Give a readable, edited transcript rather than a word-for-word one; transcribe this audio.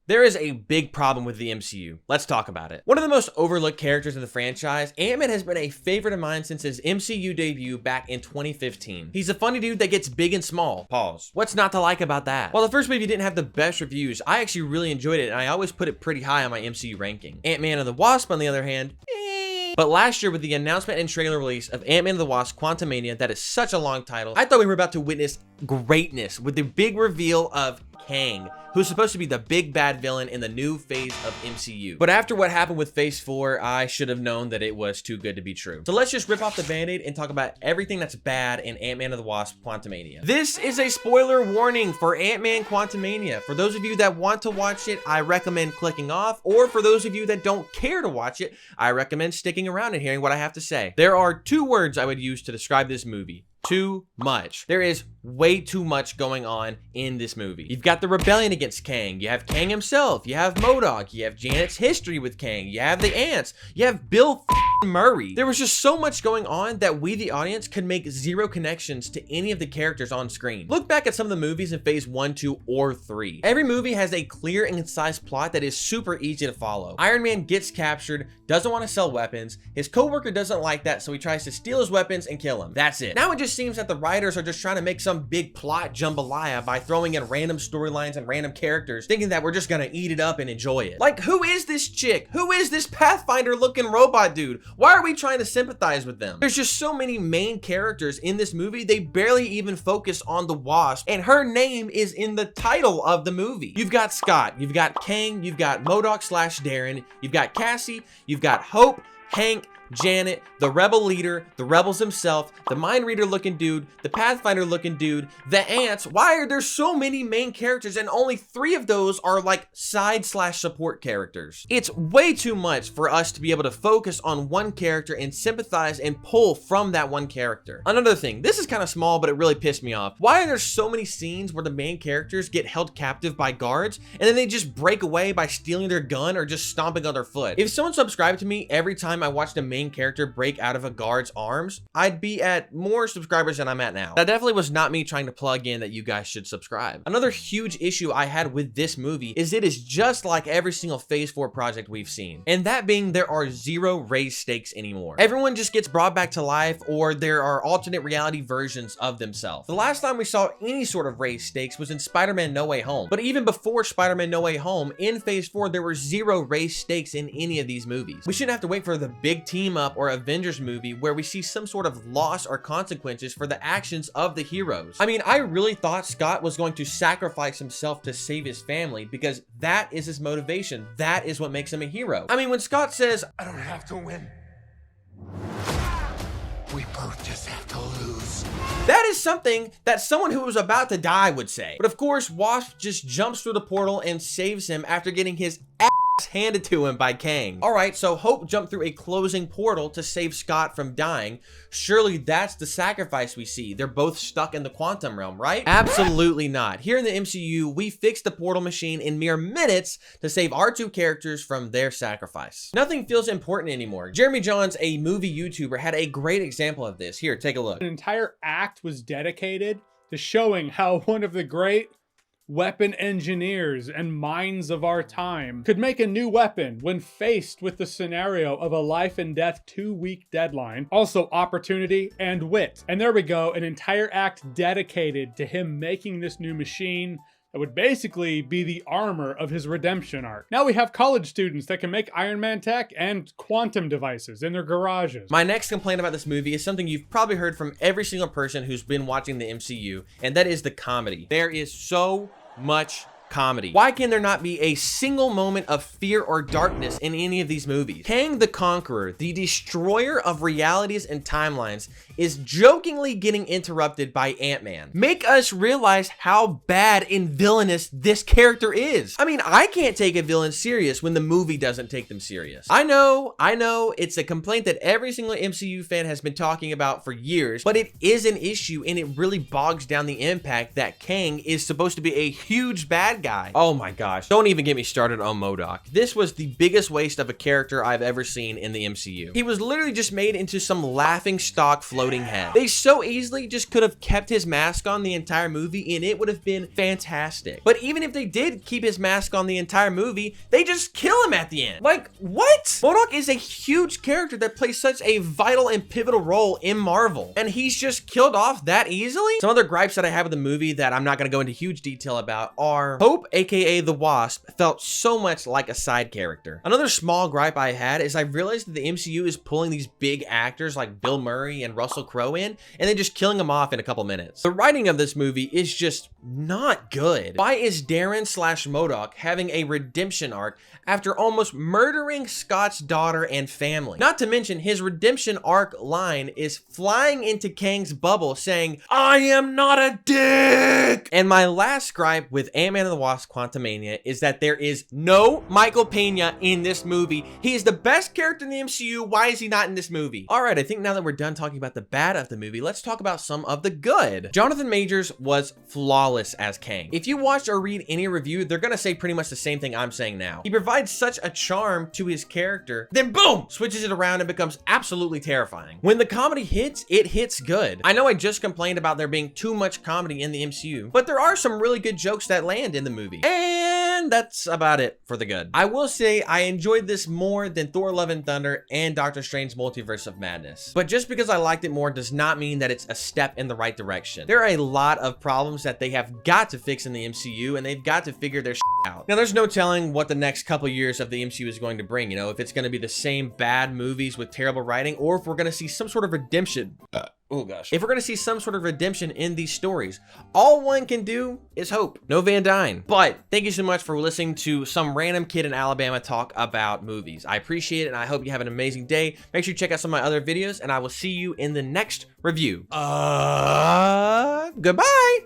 There is a big problem with the MCU. Let's talk about it. One of the most overlooked characters in the franchise, Antman has been a favorite of mine since his MCU debut back in 2015. He's a funny dude that gets big and small. Pause. What's not to like about that? While the first movie didn't have the best reviews, I actually really enjoyed it, and I always put it pretty high on my MCU ranking. Ant-Man and the Wasp, on the other hand, But last year, with the announcement and trailer release of Antman and the Wasp: Quantamania, that is such a long title, I thought we were about to witness greatness with the big reveal of Kang, who's supposed to be the big bad villain in the new phase of MCU. But after what happened with phase 4, I should have known that it was too good to be true. So let's just rip off the band-aid and talk about everything that's bad in Ant-Man and the Wasp: Quantumania. This is a spoiler warning for Ant-Man Quantumania. For those of you that want to watch it, I recommend clicking off, or for those of you that don't care to watch it, I recommend sticking around and hearing what I have to say. There are 2 words I would use to describe this movie. Too much. There is way too much going on in this movie. You've got the rebellion against Kang. You have Kang himself. You have MODOK. You have Janet's history with Kang. You have the ants. You have Bill Murray. There was just so much going on that we, the audience, could make 0 connections to any of the characters on screen. Look back at some of the movies in phase 1, 2, or 3. Every movie has a clear and concise plot that is super easy to follow. Iron Man gets captured, doesn't want to sell weapons. His co-worker doesn't like that, so he tries to steal his weapons and kill him. That's it. Now it just seems that the writers are just trying to make some big plot jambalaya by throwing in random storylines and random characters, thinking that we're just gonna eat it up and enjoy it. Like, who is this chick? Who is this Pathfinder looking robot dude? Why are we trying to sympathize with them? There's just so many main characters in this movie, they barely even focus on the Wasp, and her name is in the title of the movie. You've got Scott, you've got Kang, you've got MODOK / Darren, you've got Cassie, you've got Hope, Hank, Janet, the rebel leader, the rebels himself, the mind reader looking dude, the Pathfinder looking dude, the ants. Why are there so many main characters and only 3 of those are like side / support characters? It's way too much for us to be able to focus on one character and sympathize and pull from that one character. Another thing, this is kind of small, but it really pissed me off. Why are there so many scenes where the main characters get held captive by guards and then they just break away by stealing their gun or just stomping on their foot? If someone subscribed to me every time I watched a main character break out of a guard's arms, I'd be at more subscribers than I'm at now. That definitely was not me trying to plug in that you guys should subscribe. Another huge issue I had with this movie is it is just like every single phase 4 project we've seen, and that being there are 0 raised stakes anymore. Everyone just gets brought back to life, or there are alternate reality versions of themselves. The last time we saw any sort of raised stakes was in Spider-Man No Way Home, but even before Spider-Man No Way Home, in phase 4 there were 0 raised stakes in any of these movies. We shouldn't have to wait for the big team up or Avengers movie where we see some sort of loss or consequences for the actions of the heroes. I mean, I really thought Scott was going to sacrifice himself to save his family because that is his motivation. That is what makes him a hero. I mean, when Scott says, I don't have to win. We both just have to lose. that is something that someone who was about to die would say. But of course, Wasp just jumps through the portal and saves him after getting his ass handed to him by Kang. Alright, so Hope jumped through a closing portal to save Scott from dying. Surely that's the sacrifice we see. They're both stuck in the quantum realm, right? Absolutely not. Here in the MCU, we fixed the portal machine in mere minutes to save our 2 characters from their sacrifice. Nothing feels important anymore. Jeremy Johns, a movie YouTuber, had a great example of this. Here, take a look. An entire act was dedicated to showing how one of the great weapon engineers and minds of our time could make a new weapon when faced with the scenario of a life and death 2-week deadline, also opportunity and wit. And there we go, an entire act dedicated to him making this new machine that would basically be the armor of his redemption arc. Now we have college students that can make Iron Man tech and quantum devices in their garages. My next complaint about this movie is something you've probably heard from every single person who's been watching the MCU, and that is the comedy. There is so much comedy. Why can there not be a single moment of fear or darkness in any of these movies? Kang the Conqueror, the destroyer of realities and timelines, is jokingly getting interrupted by Ant-Man. Make us realize how bad and villainous this character is. I mean, I can't take a villain serious when the movie doesn't take them serious. I know, it's a complaint that every single MCU fan has been talking about for years, but it is an issue and it really bogs down the impact that Kang is supposed to be a huge bad bad guy. Oh my gosh. Don't even get me started on MODOK. This was the biggest waste of a character I've ever seen in the MCU. He was literally just made into some laughing stock floating head. They so easily just could have kept his mask on the entire movie and it would have been fantastic. But even if they did keep his mask on the entire movie, they just kill him at the end. Like, what? MODOK is a huge character that plays such a vital and pivotal role in Marvel, and he's just killed off that easily? Some other gripes that I have with the movie that I'm not going to go into huge detail about are Hope, aka the Wasp, felt so much like a side character. Another small gripe I had is I realized that the MCU is pulling these big actors like Bill Murray and Russell Crowe in, and then just killing them off in a couple minutes. The writing of this movie is just not good. Why is Darren / MODOK having a redemption arc after almost murdering Scott's daughter and family? Not to mention his redemption arc line is flying into Kang's bubble saying, "I am not a dick." And my last gripe with Ant-Man and the Wasp: Quantamania is that there is no Michael Pena in this movie. He is the best character in the MCU. Why is he not in this movie? All right, I think now that we're done talking about the bad of the movie, let's talk about some of the good. Jonathan Majors was flawless as Kang. If you watch or read any review, they're gonna say pretty much the same thing I'm saying now. He provides such a charm to his character, then boom, switches it around and becomes absolutely terrifying. When the comedy hits, it hits good. I know I just complained about there being too much comedy in the MCU, but there are some really good jokes that land in the movie. And that's about it for the good. I will say I enjoyed this more than Thor: Love and Thunder and Doctor Strange Multiverse of Madness. But just because I liked it more does not mean that it's a step in the right direction. There are a lot of problems that they have got to fix in the MCU, and they've got to figure their shit out. Now, there's no telling what the next couple years of the MCU is going to bring, you know, if it's going to be the same bad movies with terrible writing, or if we're going to see some sort of redemption. Oh gosh. If we're going to see some sort of redemption in these stories, all one can do is hope. No Van Dyne. But thank you so much for listening to some random kid in Alabama talk about movies. I appreciate it, and I hope you have an amazing day. Make sure you check out some of my other videos, and I will see you in the next review. Goodbye.